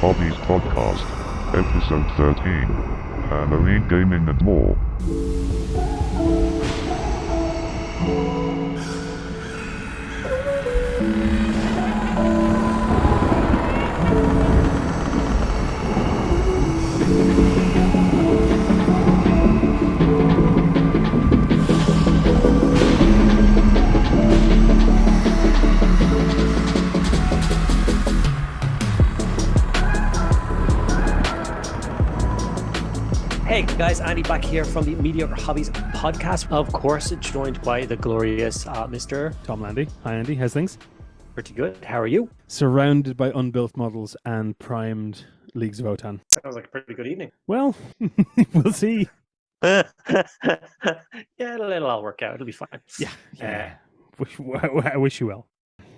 Hobbies podcast, episode 13, Marine Gaming and more. Hey guys, Andy back here from the Mediocre Hobbies podcast. Of course, joined by the glorious Mr. Tom Landy. Hi Andy, how's things? Pretty good. How are you? Surrounded by unbuilt models and primed Leagues of Otan. Sounds like a pretty good evening. Well, we'll see. Yeah, it'll all work out. It'll be fine. Yeah. I wish you well.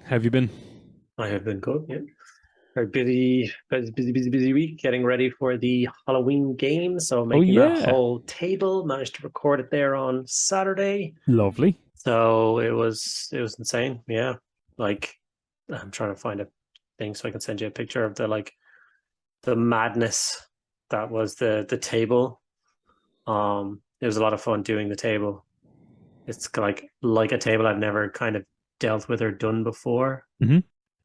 How have you been? I have been good. Yeah. Very busy week getting ready for the Halloween game. So making a whole table. Managed to record it there on Saturday. Lovely. So it was insane. Yeah. Like I'm trying to find a thing so I can send you a picture of the madness that was the table. It was a lot of fun doing the table. It's like a table I've never kind of dealt with or done before. Mm-hmm.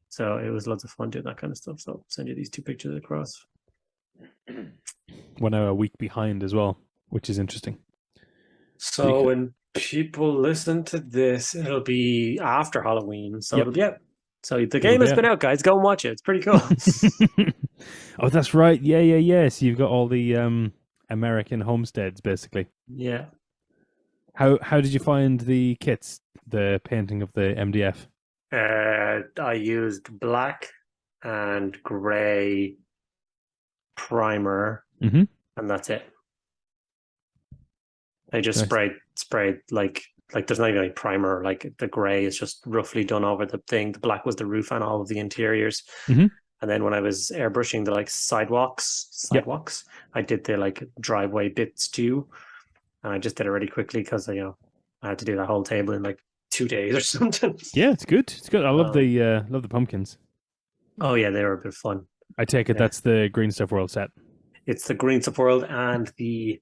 So it was lots of fun doing that kind of stuff. So I'll send you these two pictures across. We're now a week behind as well, which is interesting. So when people listen to this, it'll be after Halloween. So it'll be out. So the game has been out, guys. Go and watch it. It's pretty cool. Oh, that's right. Yeah. So you've got all the American homesteads, basically. Yeah. How did you find the kits, the painting of the MDF? I used black and grey primer, and that's it. I just sprayed like there's not even any primer. Like the grey is just roughly done over the thing. The black was the roof and all of the interiors. And then when I was airbrushing the sidewalks, I did the driveway bits too, and I just did it really quickly because I had to do that whole table in 2 days or something. Yeah, it's good. It's good. I love the pumpkins. Oh yeah, they were a bit of fun. I take it that's the Green Stuff World set. It's the Green Stuff World and this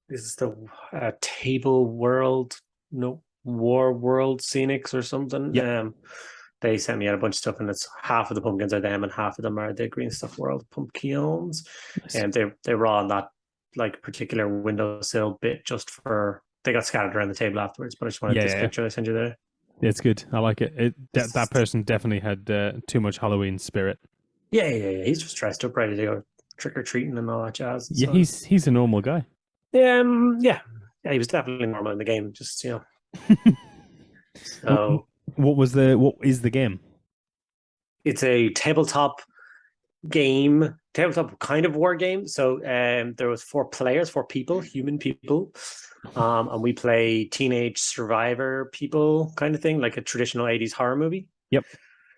is the Table World, War World Scenics or something. Yeah. They sent me out a bunch of stuff, and it's half of the pumpkins are them, and half of them are the Green Stuff World pumpkins. Nice. And they were on that particular windowsill bit just for. They got scattered around the table afterwards, but I just wanted this picture I sent you there. It's good. I like it. That person definitely had too much Halloween spirit. Yeah. He's just dressed up, ready to go trick or treating and all that jazz. Yeah, so, he's a normal guy. Yeah, he was definitely normal in the game. Just So, what is the game? It's a tabletop game, tabletop kind of war game. So there was 4 people, human people, and we play teenage survivor people kind of thing, like a traditional 80s horror movie. Yep.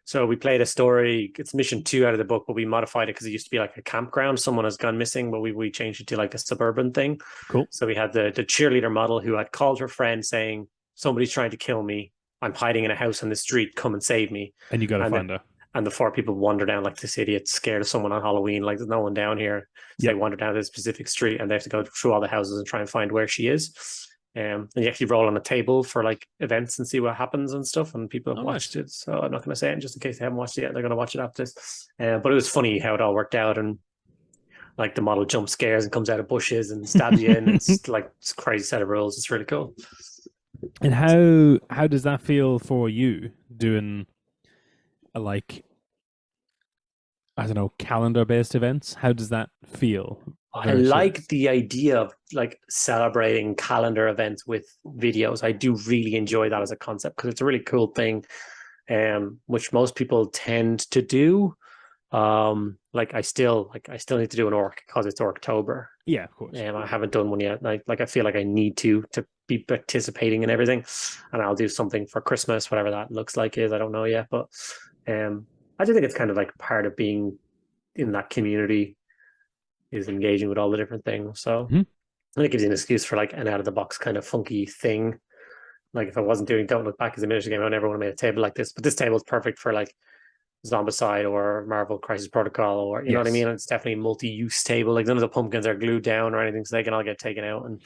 So we played a story. It's mission 2 out of the book, but we modified it because it used to be like a campground. Someone has gone missing, but we changed it to a suburban thing. Cool. So we had the cheerleader model who had called her friend saying, "Somebody's trying to kill me. I'm hiding in a house on the street. Come and save me." And you got to find her. And the 4 people wander down like this idiot scared of someone on Halloween. Like there's no one down here. So they wander down this specific street and they have to go through all the houses and try and find where she is. And you actually roll on a table for events and see what happens and stuff. And people have watched it. So I'm not going to say it just in case they haven't watched it yet. They're going to watch it after this. But it was funny how it all worked out. And the model jump scares and comes out of bushes and stabs you in. It's it's a crazy set of rules. It's really cool. And how does that feel for you doing I don't know, calendar-based events? How does that feel? I like the idea of celebrating calendar events with videos. I do really enjoy that as a concept because it's a really cool thing, which most people tend to do. I still need to do an orc because it's October. Yeah, of course. I haven't done one yet. I feel like I need to be participating in everything, and I'll do something for Christmas, whatever that looks like is. I don't know yet, but I do think it's kind of part of being in that community is engaging with all the different things. So and it gives you an excuse for an out of the box kind of funky thing. If I wasn't doing Don't Look Back as a miniature game, I would never want to make a table like this. But this table is perfect for Zombicide or Marvel Crisis Protocol, or you know what I Yes. mean. It's definitely a multi-use table. Like none of the pumpkins are glued down or anything, so they can all get taken out, and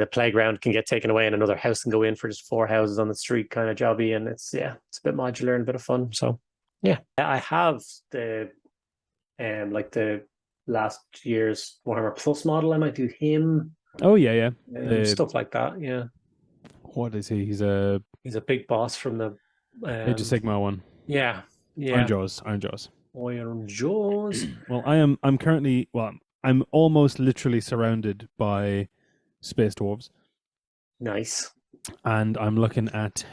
the playground can get taken away, and another house can go in for just 4 houses on the street kind of jobby. And it's a bit modular and a bit of fun. So yeah, I have the like the last year's Warhammer Plus model. I might do him. Oh yeah. Stuff like that. Yeah, What is he? He's a he's a big boss from the Age of Sigmar one. yeah. Iron Jaws. Iron Jaws. Well, I'm currently I'm almost literally surrounded by space dwarves, Nice. and I'm looking at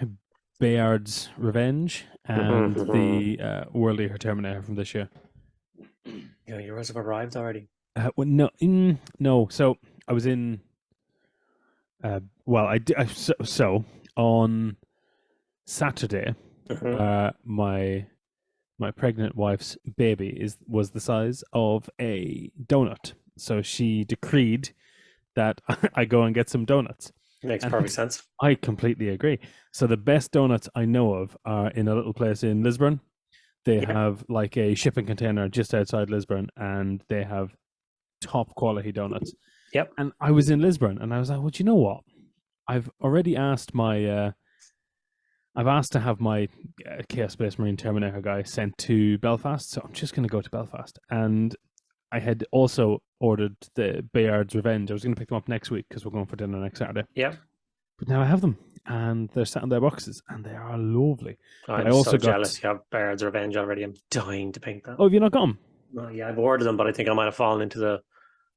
Bayard's Revenge and the World Eater Terminator from this year. Yeah, yours have arrived already. No. So I was in. Well, I did. So on Saturday, my pregnant wife's baby was the size of a donut. So she decreed that I go and get some donuts. Makes perfect sense. I completely agree. So the best donuts I know of are in a little place in Lisburn. They have like a shipping container just outside Lisburn, and they have top quality donuts. Yep. And I was in Lisburn, and I was like, well, you know what? I've already asked my I've asked to have my Chaos Space Marine Terminator guy sent to Belfast, so I'm just going to go to Belfast. And I had also ordered the Bayard's Revenge. I was going to pick them up next week because we're going for dinner next Saturday. Yeah. But now I have them, and they're sat in their boxes, and they are lovely. I'm I also so got... jealous you have Baird's Revenge already. I'm dying to paint that. Oh, have you not got them? No, yeah, I've ordered them, but I think I might have fallen into the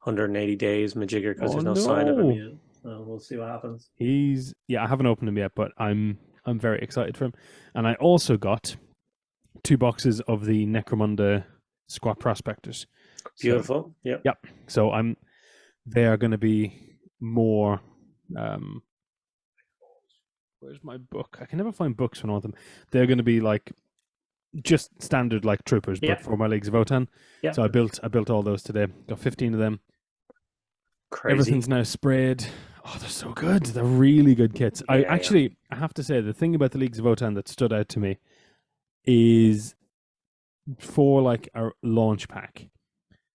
180 days majigger because there's no no. sign of him yet. So we'll see what happens. I haven't opened him yet, but I'm very excited for him. And I also got 2 boxes of the Necromunda Squat Prospectors. Beautiful. So, yep. So they are going to be more. Where's my book? I can never find books when I want them. They're going to be like just standard like troopers, but for my Leagues of Votan. Yeah. So I built all those today. Got 15 of them. Crazy. Everything's now sprayed. Oh, they're so good. They're really good kits. I have to say, the thing about the Leagues of Votan that stood out to me is for like a launch pack.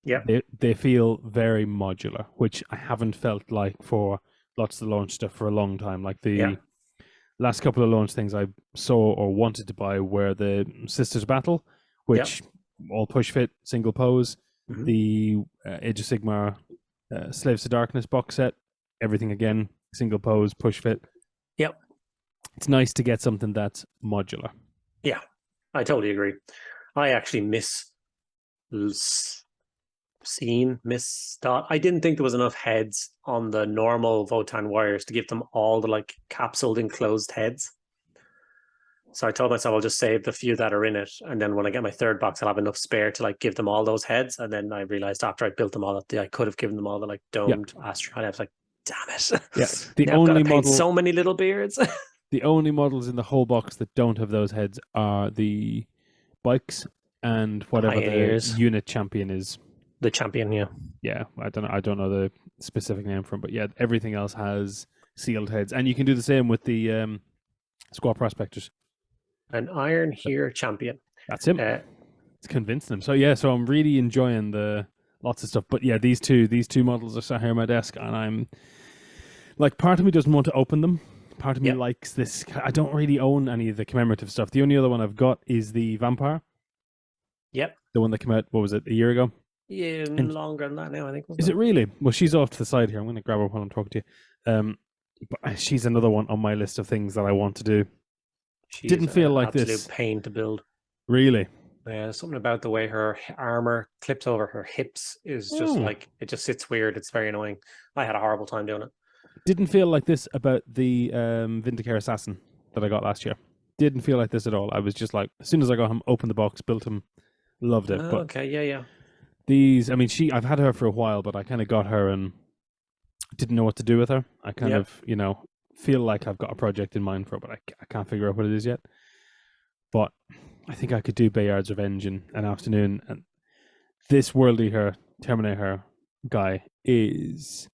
Yeah. They feel very modular, which I haven't felt like for lots of the launch stuff for a long time. Like the last couple of launch things I saw or wanted to buy were the Sisters Battle, which all push fit, single pose, the Age of Sigmar Slaves to Darkness box set, everything again, single pose, push fit. Yep. It's nice to get something that's modular. Yeah, I totally agree. I actually thought I didn't think there was enough heads on the normal Votan warriors to give them all the like capsuled enclosed heads. So I told myself I'll just save the few that are in it, and then when I get my third box, I'll have enough spare to like give them all those heads. And then I realized after I built them all that I could have given them all the like domed Astro. And I was like, damn it! Yeah, the now only I've got to paint model, so many little beards. the only models in the whole box that don't have those heads are the bikes and whatever Pioneers. the unit champion is. The champion, yeah. I don't know the specific name for him, but yeah, everything else has sealed heads, and you can do the same with the Squad Prospectors. An Iron Here champion. That's him. It's convincing him. So yeah, so I'm really enjoying the lots of stuff. But yeah, these two models are sat here on my desk, and I'm like, part of me doesn't want to open them. Part of me likes this. I don't really own any of the commemorative stuff. The only other one I've got is the Vampire. Yep. The one that came out, what was it, a year ago? Yeah, longer than that now, I think. Is it really? Well, she's off to the side here. I'm going to grab her while I'm talking to you. But she's another one on my list of things that I want to do. Didn't feel like this. Absolute pain to build. Really? Yeah, something about the way her armor clips over her hips is just like, it just sits weird. It's very annoying. I had a horrible time doing it. Didn't feel like this about the Vindicare Assassin that I got last year. Didn't feel like this at all. I was just like, as soon as I got him, opened the box, built him, loved it. Oh, but okay, yeah. These, I mean, I've had her for a while, but I kind of got her and didn't know what to do with her. I kind of, feel like I've got a project in mind for her, but I can't figure out what it is yet. But I think I could do Bayard's Revenge in an afternoon. And this World Eater Terminator guy is,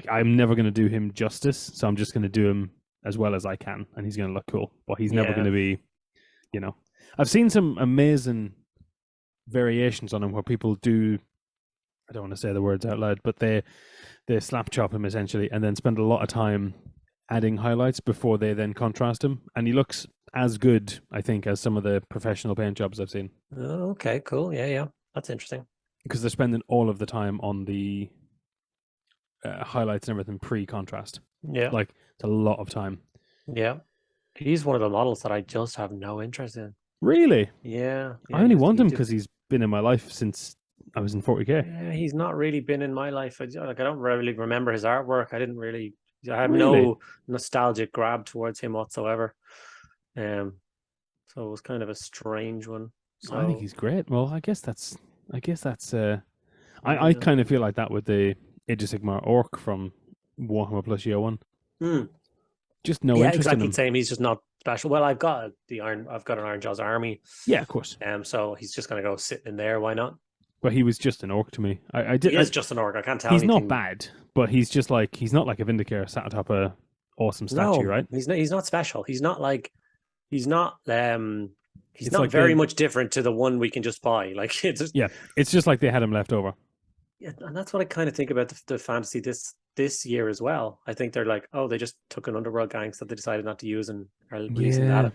I'm never going to do him justice, so I'm just going to do him as well as I can, and he's going to look cool. But he's never going to be, I've seen some amazing variations on him where people do. I don't want to say the words out loud, but they slap chop him essentially, and then spend a lot of time adding highlights before they then contrast him, and he looks as good, I think, as some of the professional paint jobs I've seen. Oh, okay, cool. Yeah, that's interesting. Because they're spending all of the time on the highlights and everything pre-contrast. Yeah, Like, it's a lot of time. yeah. He's one of the models that I just have no interest in. Really? Yeah, I only want him because he's been in my life since I was in 40k. Yeah, he's not really been in my life. I don't really remember his artwork. I have Really? no nostalgic grab towards him whatsoever. So it was kind of a strange one. So I think he's great. Well, I guess that's. I Yeah. kind of feel like that with the Age of Sigmar Orc from Warhammer Plus Year One. Just no interest exactly in him. Same. He's just not special. Well, I've got an Iron Jaws army. Yeah, of course. So he's just gonna go sitting in there. Why not? But he was just an orc to me. He is just an orc. I can't tell. He's anything. not bad, but he's just like he's not like a Vindicator sat atop a awesome statue, right? He's not special. He's not he's not It's not like very much different to the one we can just buy. Like it's just, it's just like they had him left over. Yeah, and that's what I kind of think about the fantasy this year as well. I think they're like, oh, they just took an Underworld gang that they decided not to use and are using that.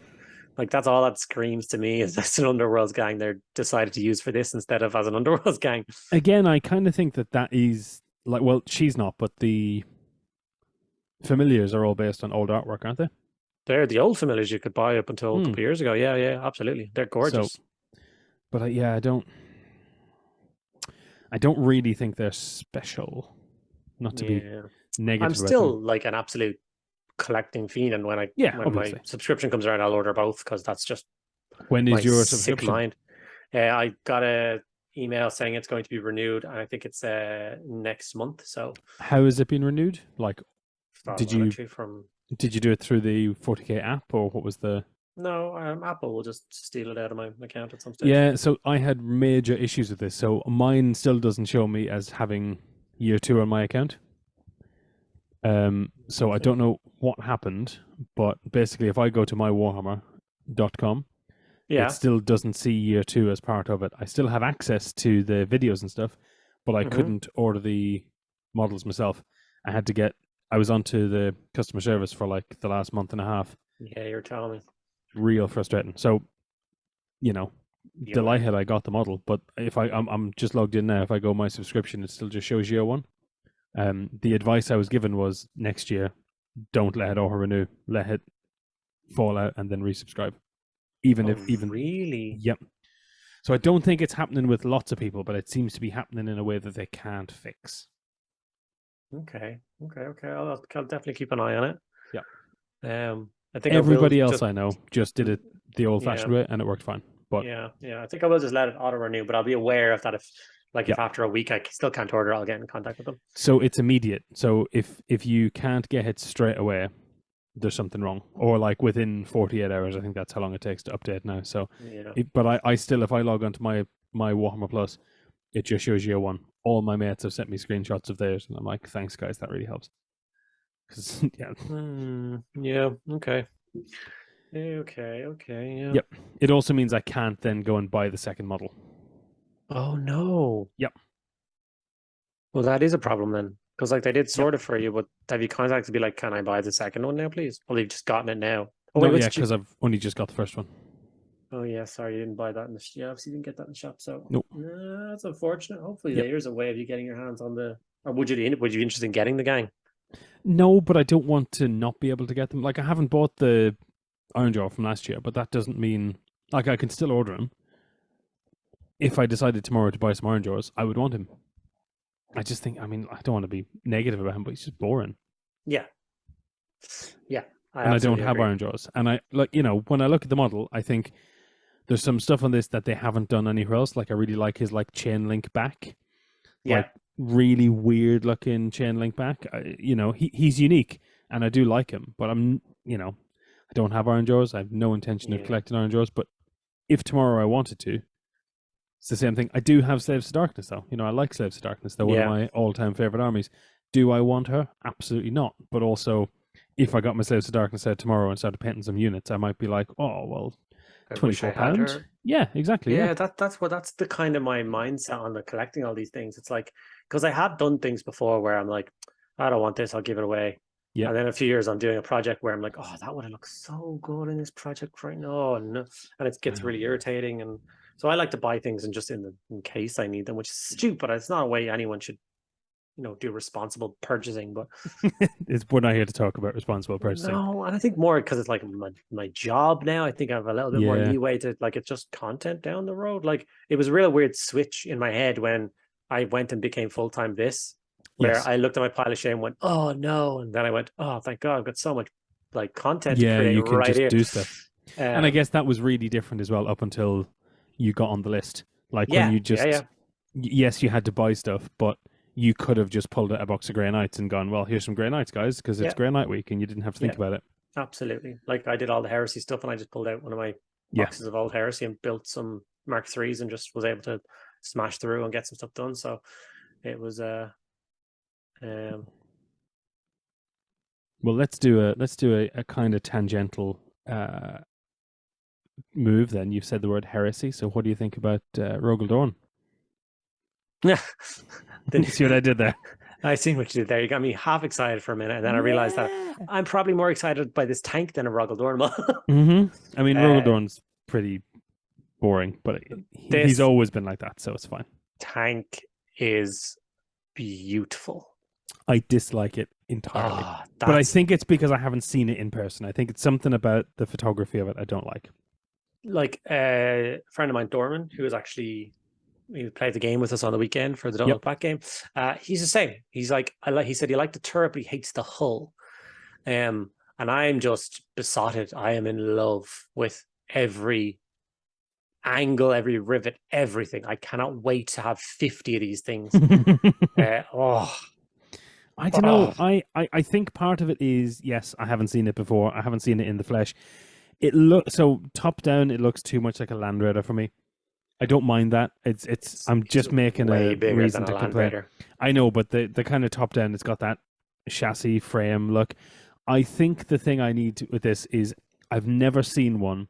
Like that's all that screams to me is that's an Underworld gang they're decided to use for this instead of as an Underworld gang. Again, I kind of think that is like, well, she's not, but the familiars are all based on old artwork, aren't they? They're the old familiars you could buy up until a couple of years ago. Yeah, absolutely. They're gorgeous. So, but I don't really think they're special. Not to be negative. I'm still like an absolute collecting fiend, and when my subscription comes around, I'll order both because that's just when is your sick subscription? Mind. I got a email saying it's going to be renewed, and I think it's next month. So how has it been renewed? Like, did you do it through the 40k app, or what was the? No, Apple will just steal it out of my account at some stage. Yeah, so I had major issues with this. So mine still doesn't show me as having year 2 on my account. So I don't know what happened, but basically if I go to mywarhammer.com, it still doesn't see year 2 as part of it. I still have access to the videos and stuff, but I couldn't order the models myself. I was onto the customer service for like the last month and a half. Yeah, you're telling me. Real frustrating. So, delighted I got the model, but if I'm just logged in now, if I go my subscription, it still just shows year 1. The advice I was given was next year, don't let it auto renew, let it fall out and then resubscribe. Really? Yep. So I don't think it's happening with lots of people, but it seems to be happening in a way that they can't fix. Okay. I'll definitely keep an eye on it. Yeah. I think everybody else I know just did it the old-fashioned way, and it worked fine. But yeah, I think I will just let it auto renew, but I'll be aware of that if after a week I still can't order, I'll get in contact with them. So it's immediate. So if you can't get it straight away, there's something wrong, or like within 48 hours. I think that's how long it takes to update now. So, but I still, if I log onto my Warhammer Plus, it just shows year 1. All my mates have sent me screenshots of theirs, and I'm like, thanks guys, that really helps. Okay. Yeah. Yep. It also means I can't then go and buy the second model. Oh no. Yep. Well, that is a problem then, because like they did sort it for you, but have you contacted to be like, can I buy the second one now, please? Well, you've just gotten it now. Oh, no, because I've only just got the first one. Oh yeah, sorry, you didn't buy that in the obviously you didn't get that in the shop. So nope. That's unfortunate. Hopefully there's a way of you getting your hands on the. Or would you be interested in getting the gang? No, but I don't want to not be able to get them. Like I haven't bought the Iron Jaw from last year, but that doesn't mean like I can still order him. If I decided tomorrow to buy some Iron Jaws, I would want him. I just think, I don't want to be negative about him, but he's just boring. Yeah. I don't have Iron Jaws. And I when I look at the model, I think there's some stuff on this that they haven't done anywhere else. Like I really like his like chain link back. Yeah. Like really weird looking chain link back. He's unique and I do like him, but I don't have Iron Jaws. I have no intention of collecting Iron Jaws, but if tomorrow I wanted to, it's the same thing. I do have Slaves to Darkness though. I like Slaves to Darkness. They're one of my all-time favorite armies. Do I want her? Absolutely not. But also, if I got my Slaves to Darkness out tomorrow and started painting some units, I might be like, oh well, I wish I had £24. her. Yeah, exactly. Yeah, Yeah. that's the kind of my mindset on the collecting all these things. It's like, because I have done things before where I'm like, I don't want this, I'll give it away. Yeah. And then a few years I'm doing a project where I'm like, oh, that would have looked so good in this project right now. And it gets really irritating. And so I like to buy things and just in case I need them, which is stupid. It's not a way anyone should, do responsible purchasing. But We're not here to talk about responsible purchasing. no, and I think more because it's like my job now. I think I have a little bit more leeway to, like, it's just content down the road. Like, it was a real weird switch in my head when I went and became full-time this, where Yes. I looked at my pile of shame and went, oh no, and then I went, oh thank God, I've got so much like content to create you can right just here. do stuff. And I guess that was really different as well up until you got on the list. Like when you just yes, you had to buy stuff, but you could have just pulled out a box of Grey Knights and gone, well, here's some Grey Knights, guys, because it's Grey Knight week, and you didn't have to think about it. Absolutely. Like, I did all the Heresy stuff, and I just pulled out one of my boxes of old Heresy and built some Mark IIIs and just was able to smash through and get some stuff done. So it was well, let's do a kind of tangential move then. You've said the word heresy, so what do you think about Rogel Dorn? Yeah. Did you see what I did there? I seen what you did there. You got me half excited for a minute, and then I realized that I'm probably more excited by this tank than a Rogel Dorn. I mean, Rogel Dorn's pretty boring, but he's always been like that, so it's fine. Tank is beautiful. I dislike it entirely, but I think it's because I haven't seen it in person. I think it's something about the photography of it I don't like. Like a friend of mine, Dorman, who was actually, he played the game with us on the weekend for the Don't Look Back game. He's the same. He's like, he said he liked the turret, but he hates the hull. And I'm just besotted. I am in love with every angle, every rivet, everything. I cannot wait to have 50 of these things. I don't know. I think part of it is, yes, I haven't seen it before. I haven't seen it in the flesh. It looks so top down. It looks too much like a Land Raider for me. I don't mind that. I'm just making a reason to complain. I know, but the kind of top down, it's got that chassis frame look. I think the thing I need with this is I've never seen one.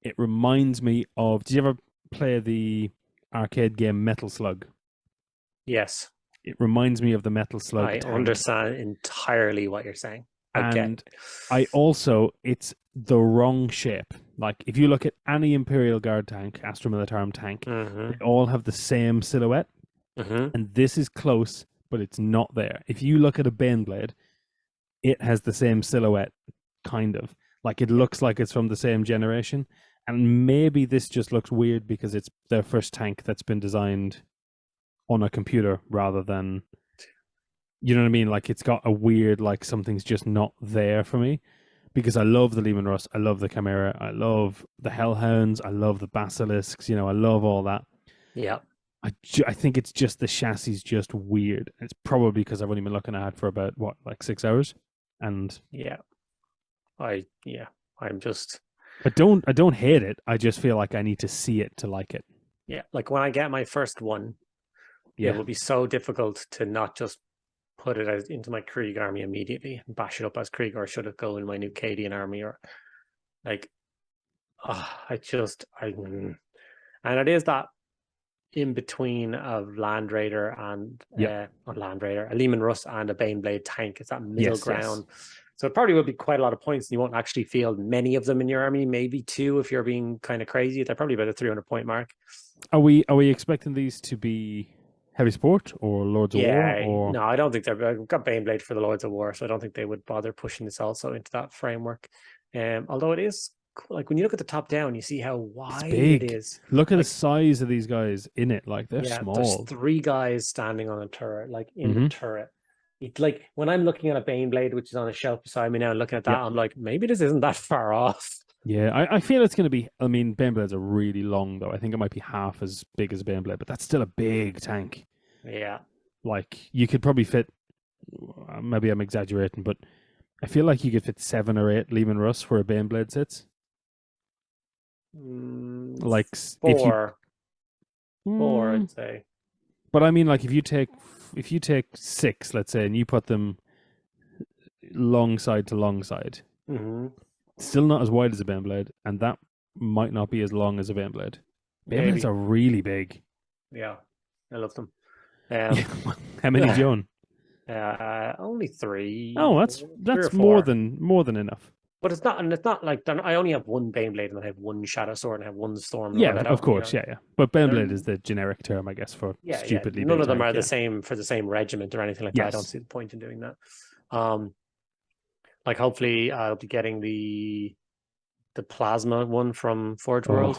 It reminds me of. Did you ever play the arcade game Metal Slug? Yes. It reminds me of the Metal Slug. I understand entirely what you're saying. It's the wrong shape. Like, if you look at any Imperial Guard tank, Astra Militarum tank, they all have the same silhouette. And this is close, but it's not there. If you look at a Baneblade, it has the same silhouette, kind of. Like, it looks like it's from the same generation. And maybe this just looks weird because it's their first tank that's been designed on a computer rather than, you know what I mean? Like, it's got a weird, like, something's just not there for me. Because I love the Leman Russ, I love the Chimera, I love the Hellhounds, I love the Basilisks, I love all that. Yeah. I think it's just the chassis is just weird. It's probably because I've only been looking at it for about, 6 hours? And I'm just... I don't hate it, I just feel like I need to see it to like it. Yeah, like when I get my first one, it will be so difficult to not just put it out into my Krieg army immediately and bash it up as Krieg, or should it go in my new Cadian army, or like, and it is that in between of Land Raider and not Land Raider, a Leman Russ and a Baneblade tank. It's that middle ground. So it probably will be quite a lot of points, and you won't actually field many of them in your army, maybe 2 if you're being kind of crazy. They're probably about a 300-point mark. Are we expecting these to be heavy sport or Lords of War? Or... No, I don't think I've got Baneblade for the Lords of War, so I don't think they would bother pushing this also into that framework. Although it is cool. Like, when you look at the top down, you see how wide it is. Look at the size of these guys in it. Like, they're small. There's 3 guys standing on a turret, like in the turret. Like, when I'm looking at a Baneblade, which is on a shelf beside me now, and looking at that, I'm like, maybe this isn't that far off. Yeah, I feel it's going to be... I mean, Baneblades are really long, though. I think it might be half as big as a Baneblade, but that's still a big tank. Yeah. Like, you could probably fit... Maybe I'm exaggerating, but I feel like you could fit 7 or 8 Leman Russ where a Baneblade sits. Like, 4. 4, I'd say. But I mean, like, if you take 6, let's say, and you put them long side to long side, still not as wide as a Baneblade, and that might not be as long as a Baneblade. Maybe. Baneblades are really big. Yeah, I love them. How many do you own? Only 3. Oh, 3 that's or 4. more than enough. But it's not like I only have one Baneblade and I have one Shadow Sword and I have one Storm Yeah, Lord. of course, yeah. But Baneblade is the generic term, I guess, for stupidly None big of them tank, are the same for the same regiment or anything like that. I don't see the point in doing that. Like hopefully I'll be getting the plasma one from Forge World.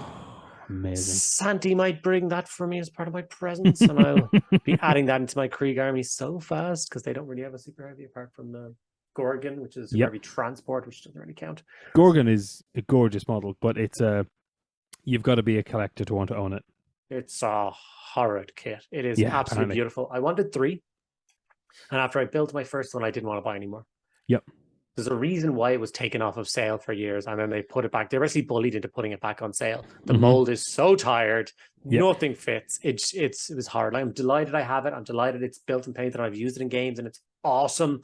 Amazing. Santi might bring that for me as part of my presents, and I'll be adding that into my Krieg army so fast because they don't really have a super heavy apart from the Gorgon, which is super heavy transport, which doesn't really count. Gorgon is a gorgeous model, but you've got to be a collector to want to own it. It's a horrid kit. It is absolutely beautiful. I wanted 3, and after I built my first one, I didn't want to buy anymore. Yep. There's a reason why it was taken off of sale for years, and then they put it back. They're basically bullied into putting it back on sale. The mold is so tired, nothing fits. It was hard. I'm delighted I have it. I'm delighted it's built and painted, and I've used it in games, and it's awesome.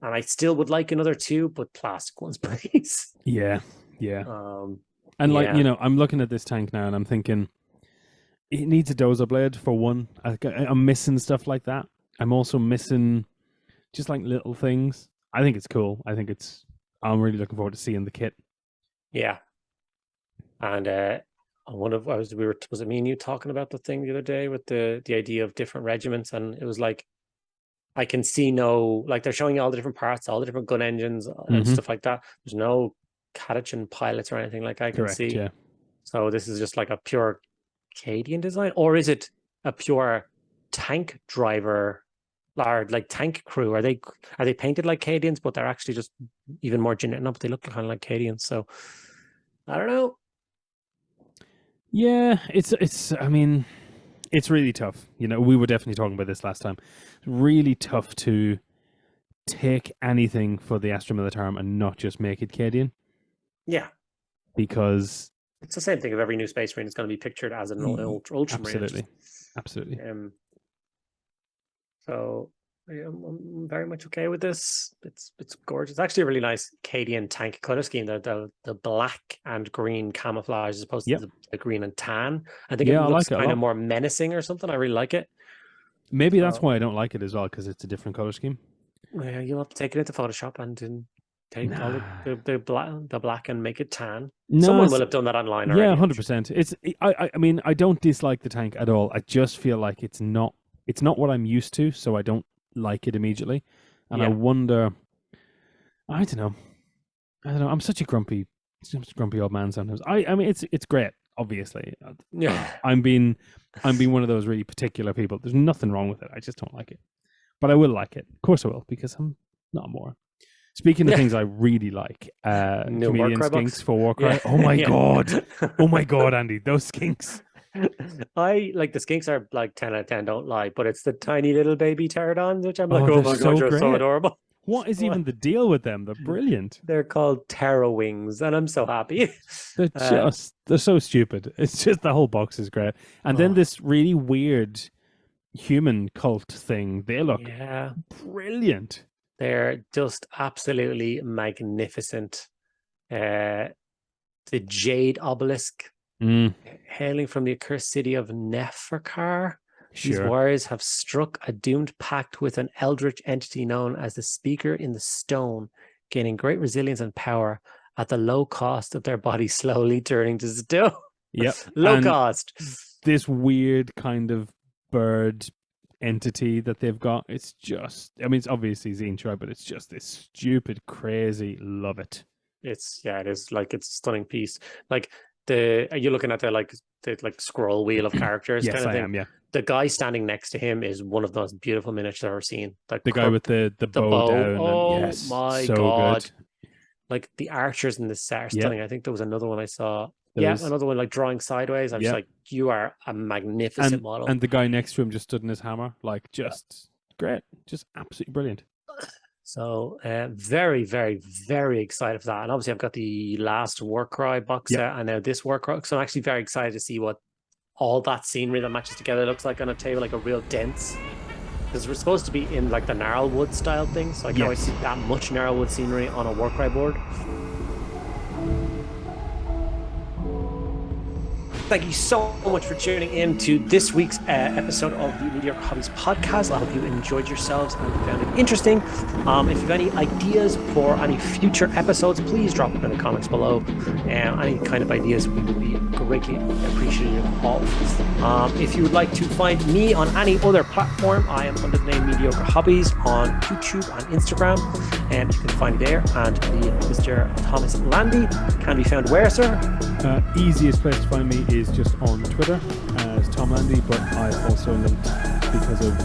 And I still would like another 2, but plastic ones, please. Yeah. And I'm looking at this tank now, and I'm thinking it needs a dozer blade for one. I'm missing stuff like that. I'm also missing just like little things. I think it's cool. I'm really looking forward to seeing the kit. Yeah. And was it me and you talking about the thing the other day with the idea of different regiments? And it was like, I can see they're showing you all the different parts, all the different gun engines and stuff like that. There's no Catachan pilots or anything like I can see. Yeah. So this is just like a pure Cadian design, or is it a pure tank driver? Or like tank crew, are they painted like Cadians, but they're actually just even more generic? No, but they look kind of like Cadians. So I don't know. Yeah, it's. I mean, it's really tough. We were definitely talking about this last time. It's really tough to take anything for the Astra Militarum and not just make it Cadian. Yeah, because it's the same thing. If every new Space Marine is going to be pictured as an Ultramarine, absolutely. So I'm very much okay with this. It's gorgeous. It's actually a really nice Cadian tank color scheme. The black and green camouflage as opposed to the green and tan. I think it looks kind of more menacing or something. I really like it. Maybe that's why I don't like it as well, because it's a different color scheme. Yeah, you'll have to take it into Photoshop and take all the black and make it tan. Someone will have done that online already. Yeah, 100%. I mean, I don't dislike the tank at all. I just feel like it's not what I'm used to, so I don't like it immediately. And I wonder, I don't know. I'm such a grumpy old man sometimes. I mean, it's great, obviously. Yeah. I'm being one of those really particular people. There's nothing wrong with it. I just don't like it. But I will like it. Of course I will, because I'm not a moron. Speaking of things I really like, Chameleon Skinks for Warcry. Yeah. Oh my god. Oh my god, Andy. Those skinks. I like the skinks are like 10 out of 10, don't lie, but it's the tiny little baby pterodons, which I'm like, oh my god, you're so adorable. What is even the deal with them? They're brilliant. They're called Terra Wings, and I'm so happy. They're so stupid. It's just the whole box is great. And then this really weird human cult thing, they look brilliant. They're just absolutely magnificent. The Jade Obelisk, hailing from the accursed city of Neferkar. Sure. These warriors have struck a doomed pact with an eldritch entity known as the Speaker in the Stone, gaining great resilience and power at the low cost of their bodies slowly turning to stone. Yep. Low cost. This weird kind of bird entity that they've got, it's just, I mean, it's obviously Zintra, but it's just this stupid, crazy, love it. It is like, it's a stunning piece. Like, are you looking at the scroll wheel of characters? Yes, kind of I thing? am, yeah. The guy standing next to him is one of the most beautiful miniatures I've ever seen. Like the guy with the bow down. Oh yes, my so god! Good. Like the archers in this set are stunning. I think there was another one I saw. Another one like drawing sideways. I'm just like, you are a magnificent model. And the guy next to him just stood in his hammer, like just great, just absolutely brilliant. So very, very, very excited for that. And obviously I've got the last Warcry box set and now this Warcry. So I'm actually very excited to see what all that scenery that matches together looks like on a table, like a real dense. Because we're supposed to be in like the Gnarlwood style thing. So I can't always see that much Gnarlwood scenery on a Warcry board. Thank you so much for tuning in to this week's episode of the Mediocre Hobbies podcast. I hope you enjoyed yourselves and found it interesting. If you have any ideas for any future episodes, please drop them in the comments below. Any kind of ideas we would be greatly appreciative of. If you would like to find me on any other platform, I am under the name Mediocre Hobbies on YouTube and Instagram, and you can find me there. And Mr. Thomas Landy can be found where, sir? Easiest place to find me is just on Twitter as Tom Landy, but I've also linked, because of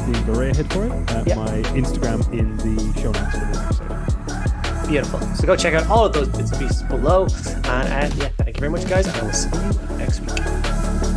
being the head for it, my Instagram in the show notes for this episode. Beautiful. So go check out all of those bits and pieces below. And thank you very much, guys. And I will see you next week.